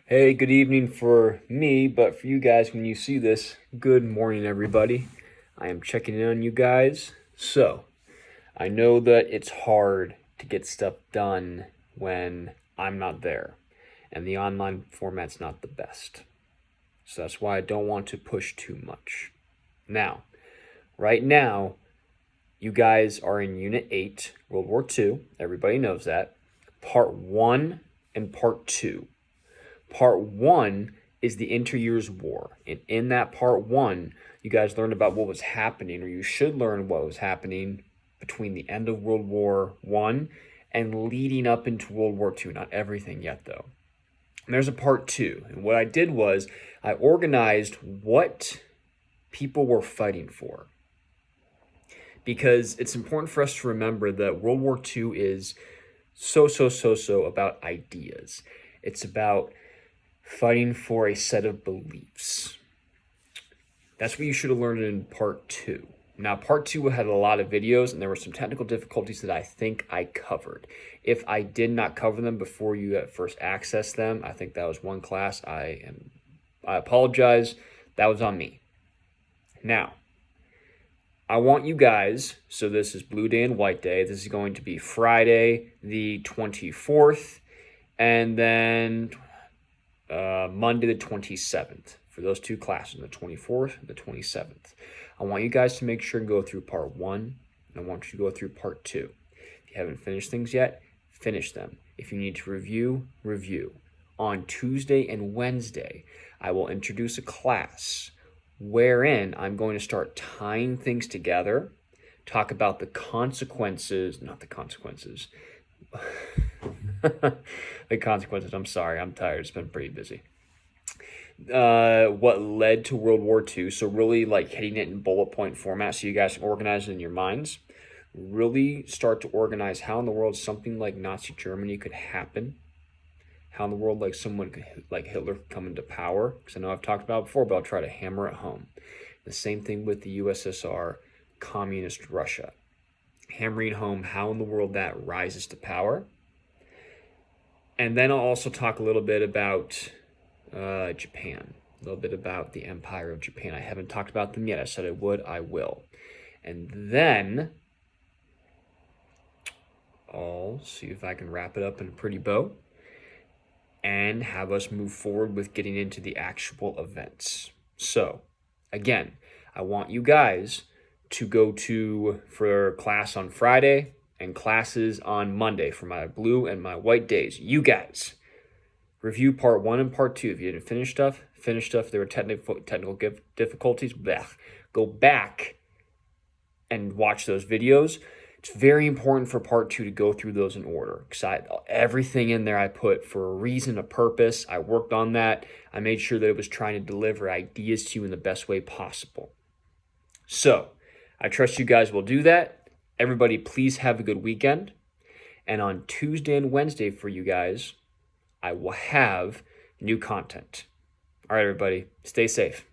Hey, good evening for me, but for you guys, when you see this, good morning, everybody. I am checking in on you guys. So, I know that it's hard to get stuff done when I'm not there, and the online format's not the best. So, that's why I don't want to push too much. Now, right now, you guys are in Unit 8, World War II. Everybody knows that. Part 1 and Part 2. Part 1 is the Inter-Years' War. And in that Part 1, you guys learned about what was happening, or you should learn what was happening between the end of World War I and leading up into World War II. Not everything yet, though. And there's a Part 2. And what I did was I organized what people were fighting for. Because it's important for us to remember that World War II is so about ideas. It's about fighting for a set of beliefs. That's what you should have learned in Part 2. Now, Part 2 had a lot of videos, and there were some technical difficulties that I think I covered. If I did not cover them before you at first accessed them, I think that was one class. I apologize. That was on me. Now, I want you guys, so this is Blue Day and White Day. This is going to be Friday the 24th, and then Monday the 27th for those two classes, the 24th and the 27th. I want you guys to make sure and go through Part 1, and I want you to go through Part 2. If you haven't finished things yet, finish them. If you need to review, review. On Tuesday and Wednesday, I will introduce a class wherein I'm going to start tying things together, talk about the consequences, not the consequences, the consequences, I'm sorry, I'm tired, it's been pretty busy. What led to World War II, so really like hitting it in bullet point format so you guys can organize it in your minds. Really start to organize how in the world something like Nazi Germany could happen. How in the world like someone like Hitler could come into power, because I know I've talked about it before, but I'll try to hammer it home. The same thing with the USSR, communist Russia. Hammering home how in the world that rises to power. And then I'll also talk a little bit about Japan, a little bit about the Empire of Japan. I haven't talked about them yet. I said I would, I will. And then I'll see if I can wrap it up in a pretty bow and have us move forward with getting into the actual events. So, again, I want you guys to go for class on Friday and classes on Monday for my blue and my white days. You guys, review Part 1 and Part 2. If you didn't finish stuff. There were technical difficulties. Go back and watch those videos. It's very important for Part 2 to go through those in order, because everything in there I put for a reason, a purpose. I worked on that. I made sure that it was trying to deliver ideas to you in the best way possible. So, I trust you guys will do that. Everybody, please have a good weekend. And on Tuesday and Wednesday for you guys, I will have new content. All right, everybody, stay safe.